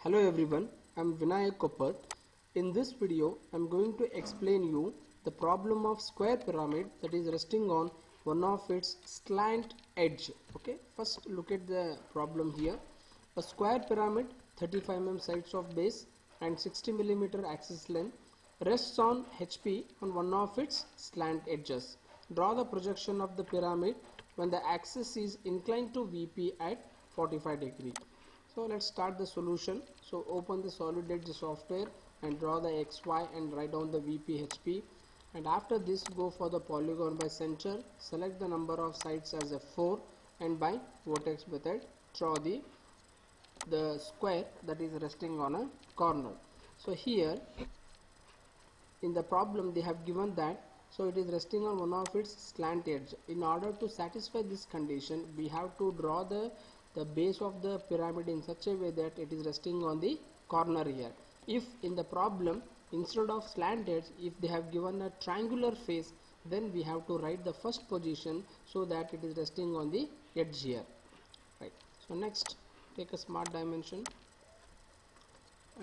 Hello everyone, I'm Vinayak Koppat. In this video, I'm going to explain you the problem of square pyramid that is resting on one of its slant edge. Okay, first look at the problem here. A square pyramid, 35 mm sides of base and 60 mm axis length rests on HP on one of its slant edges. Draw the projection of the pyramid when the axis is inclined to VP at 45 degree. So let's start the solution. So open the solid edge software and draw the XY and write down the VP HP, and after this go for the polygon by center, select the number of sides as a 4, and by vertex method draw the square that is resting on a corner. So here in the problem they have given that, so it is resting on one of its slant edge. In order to satisfy this condition, we have to draw the base of the pyramid in such a way that it is resting on the corner here. If in the problem instead of slant edge, if they have given a triangular face, then we have to write the first position so that it is resting on the edge here, right? So next, take a smart dimension,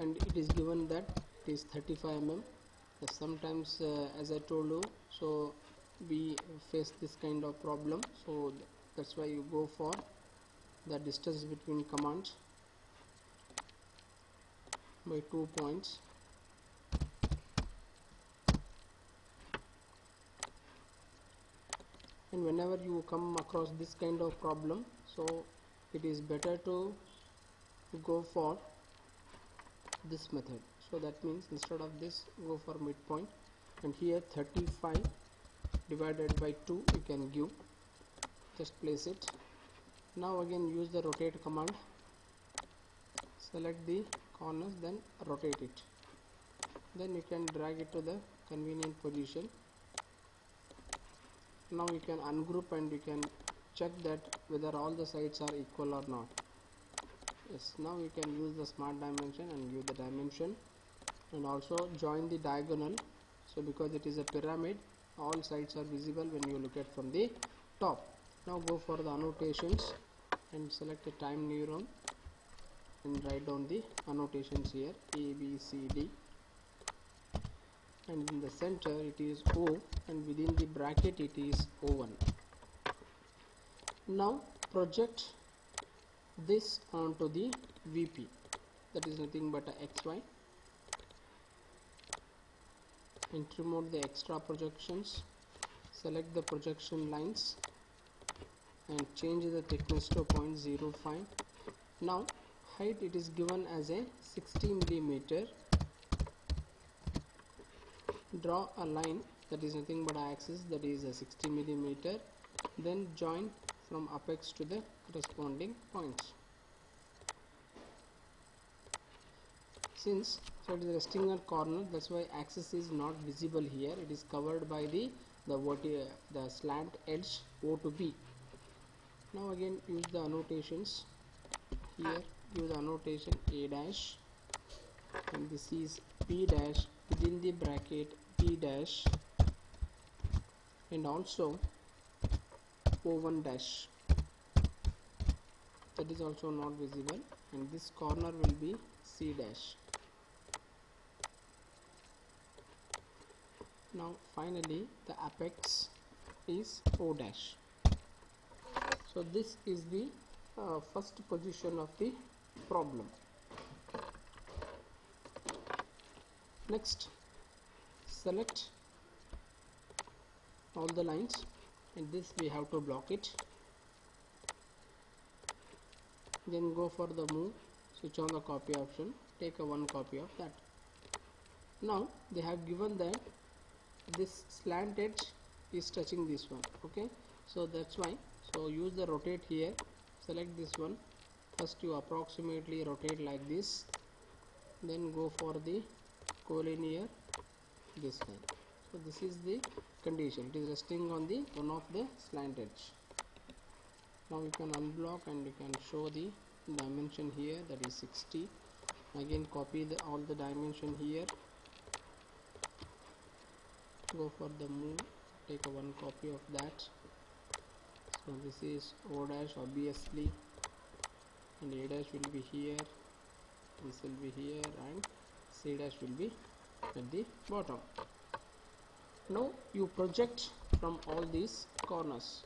and it is given that it is 35 mm. Sometimes as I told you, so we face this kind of problem, so that's why you go for the distance between commands by 2 points. And whenever you come across this kind of problem, so it is better to go for this method. So that means instead of this, go for midpoint, and here 35 divided by 2 you can give, just place it. Now again use the rotate command, select the corners, then rotate it, then you can drag it to the convenient position. Now you can ungroup and you can check that whether all the sides are equal or not. Yes, now you can use the smart dimension and give the dimension, and also join the diagonal. So because it is a pyramid, all sides are visible when you look at from the top. Now go for the annotations and select a time neuron and write down the annotations here, A, B, C, D, and in the center it is O, and within the bracket it is O1. Now project this onto the VP, that is nothing but a XY, and remove the extra projections. Select the projection lines and change the thickness to 0.05. Now height it is given as a 60 mm. Draw a line that is nothing but axis, that is a 60 mm. Then join from apex to the corresponding points. Since so it is resting on corner, that's why axis is not visible here. It is covered by the slant edge O to B. Now again use the annotations. Here use annotation A dash, and this is B dash, within the bracket B dash, and also O1 dash, that is also not visible, and this corner will be C dash. Now finally the apex is O dash. So this is the first position of the problem. Next, select all the lines, and this we have to block it. Then go for the move, switch on the copy option, take a one copy of that. Now they have given that this slant edge is touching this one, okay? So that's why, so use the rotate here, select this one. First you approximately rotate like this, then go for the collinear this line. So this is the condition, it is resting on the one of the slant edge. Now you can unblock and you can show the dimension here, that is 60. Again copy all the dimension here, go for the move, take a one copy of that. So this is O dash obviously, and A dash will be here, this will be here, and C dash will be at the bottom. Now you project from all these corners.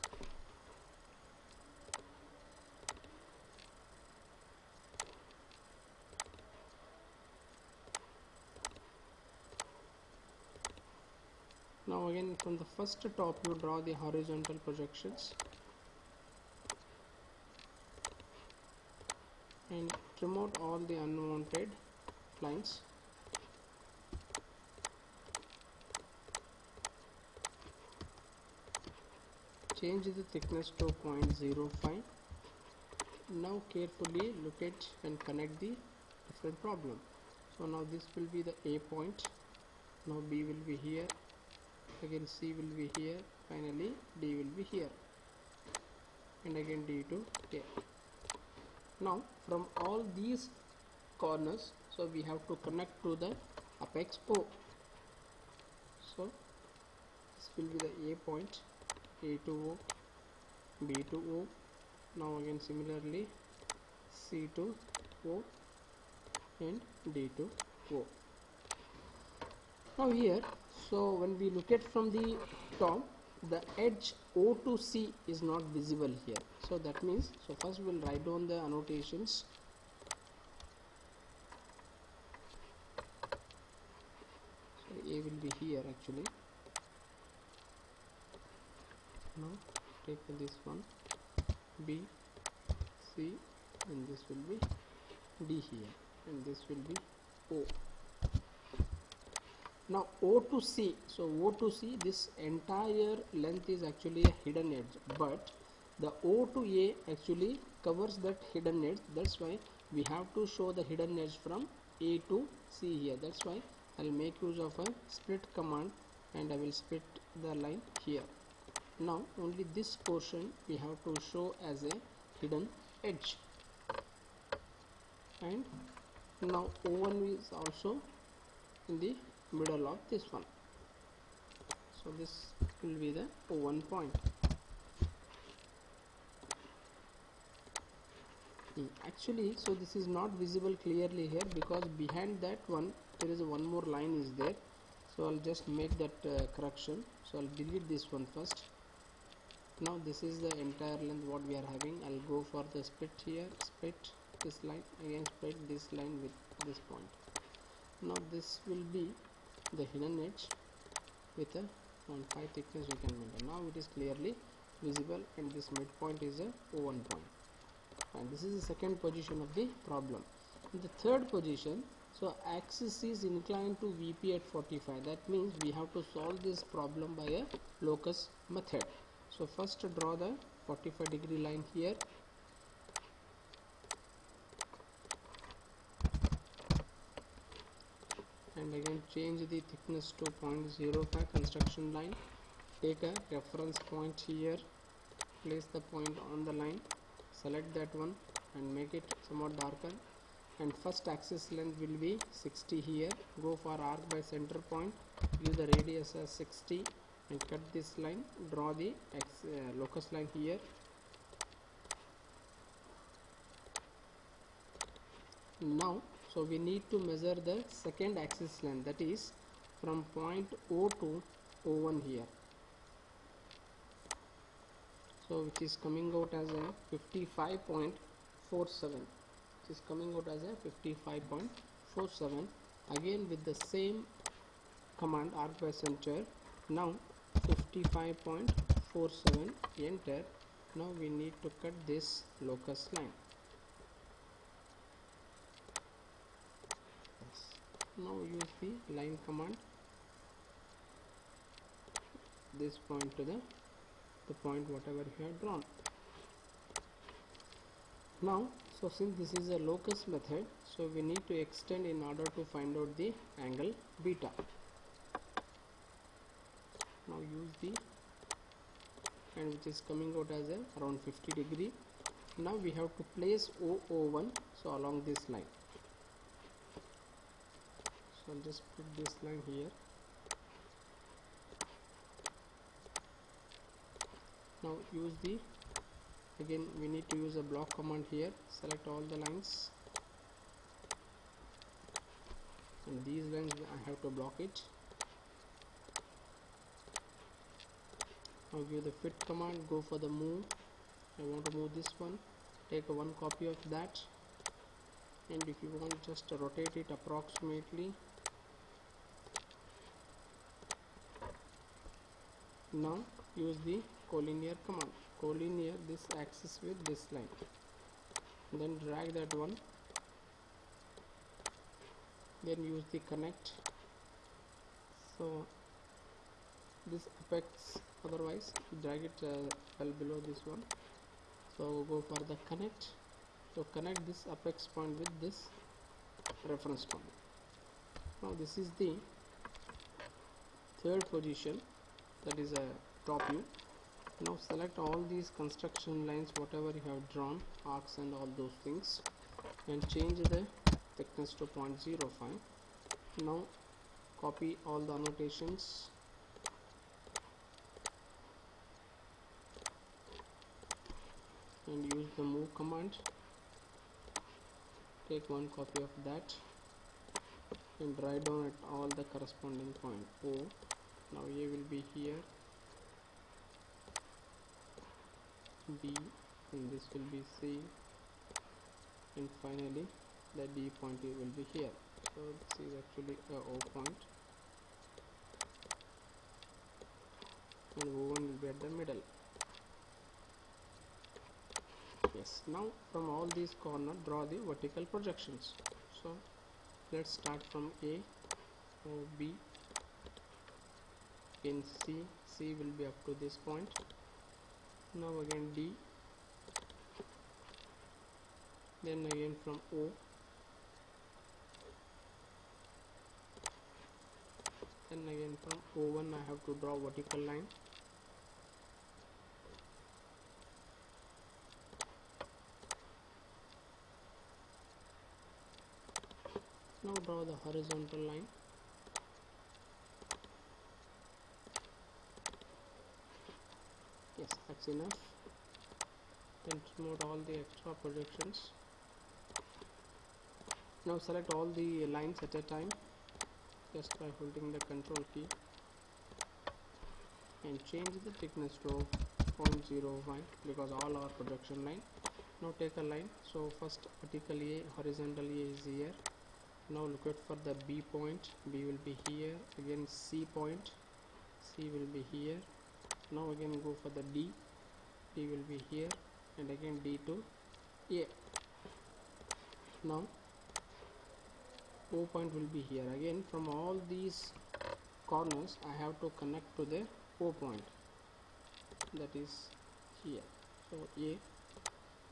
Now again from the first top you draw the horizontal projections and trim out all the unwanted lines. Change the thickness to 0.05. Now carefully look at and connect the different problem. So now this will be the A point, now B will be here, again C will be here, finally D will be here, and again D to A. Now from all these corners, so we have to connect to the apex O. So this will be the A point, A to O, B to O, now again similarly C to O and D to O. Now here, so when we look at from the top, the edge O to C is not visible here. So that means, so first we will write down the annotations. So A will be here actually. Now take this one, B, C, and this will be D here, and this will be O. Now O to C, so O to C, this entire length is actually a hidden edge, but the O to A actually covers that hidden edge. That's why we have to show the hidden edge from A to C here. That's why I'll make use of a split command, and I will split the line here. Now only this portion we have to show as a hidden edge, and now O1 is also in the middle of this one, so this will be the O1 point. Actually, so this is not visible clearly here because behind that one there is one more line is there, so I'll just make that correction. So I'll delete this one first. Now this is the entire length what we are having. I'll go for the split here, split this line, again split this line with this point. Now this will be the hidden edge with a 0.5 thickness we can maintain. Now it is clearly visible, and this midpoint is a O1 point, and this is the second position of the problem. In the third position, so axis is inclined to VP at 45. That means we have to solve this problem by a locus method. So first draw the 45-degree line here, and again change the thickness to 0.05 construction line. Take a reference point here, place the point on the line, select that one and make it somewhat darker, and first axis length will be 60 here. Go for arc by center point, give the radius as 60 and cut this line. Draw the locus line here. Now so we need to measure the second axis length, that is from point O to O1 here, so which is coming out as a 55.47, which is coming out as a 55.47. again with the same command, arc by center. Now 55.47, enter. Now we need to cut this locus line. Now use the line command, this point to the point whatever you have drawn. Now so since this is a locus method, so we need to extend in order to find out the angle beta. Now use the, and which is coming out as a around 50 degree. Now we have to place O1, so along this line. So I'll just put this line here. Now use the, again we need to use a block command here. Select all the lines and these lines I have to block it. Now give the fit command, go for the move. I want to move this one, take one copy of that, and if you want, just rotate it approximately. Now use the collinear command, collinear this axis with this line, then drag that one, then use the connect. So this apex, otherwise drag it well below this one. So go for the connect. So connect this apex point with this reference point. Now this is the third position, that is a top view. Now select all these construction lines, whatever you have drawn, arcs and all those things, and change the thickness to 0.05. Now copy all the annotations, and use the move command, take one copy of that and write down at all the corresponding point O. Now A will be here, B, and this will be C, and finally the D point will be here. So this is actually a O point, and O1 will be at the middle. Yes, now from all these corners draw the vertical projections. So let's start from A, or B, in C will be up to this point. Now again D, then again from O, then again from O1 I have to draw vertical line. Now draw the horizontal line. Yes, that's enough. Then remove all the extra projections. Now select all the lines at a time just by holding the control key, and change the thickness to 0.05 because all are projection line. Now take a line. So first vertical A, horizontal A is here. Now look out for the B point, B will be here. Again C point, C will be here. Now again go for the D, D will be here, and again D to A. Now O point will be here. Again from all these corners I have to connect to the O point, that is here. So A,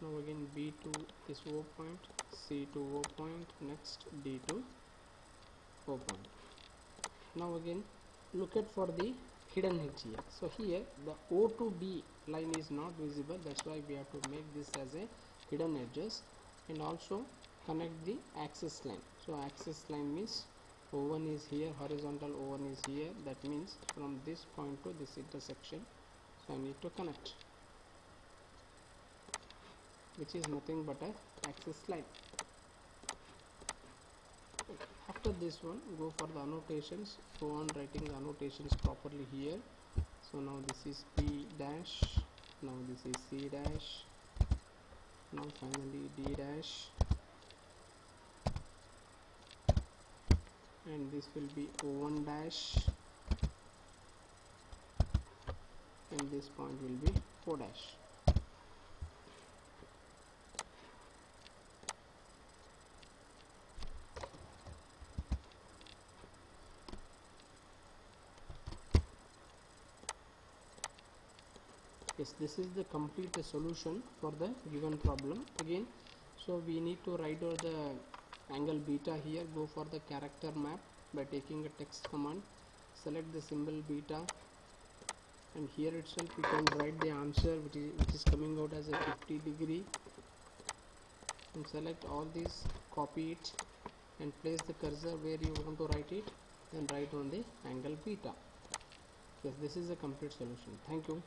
now again B to this O point, C to O point, next D to O point. Now again look at for the hidden edge here. So here the O to B line is not visible, that's why we have to make this as a hidden edges, and also connect the axis line. So axis line means O1 is here, horizontal O1 is here, that means from this point to this intersection, so I need to connect, which is nothing but a axis line. After this one, go for the annotations, go on writing the annotations properly here. So now this is P dash, now this is C dash, now finally D dash, and this will be O1 dash, and this point will be O dash. Yes, this is the complete solution for the given problem. Again, so we need to write out the angle beta here. Go for the character map by taking a text command, select the symbol beta, and here itself you can write the answer which is coming out as a 50 degree, and select all these, copy it and place the cursor where you want to write it, then write on the angle beta. Yes, this is a complete solution. Thank you.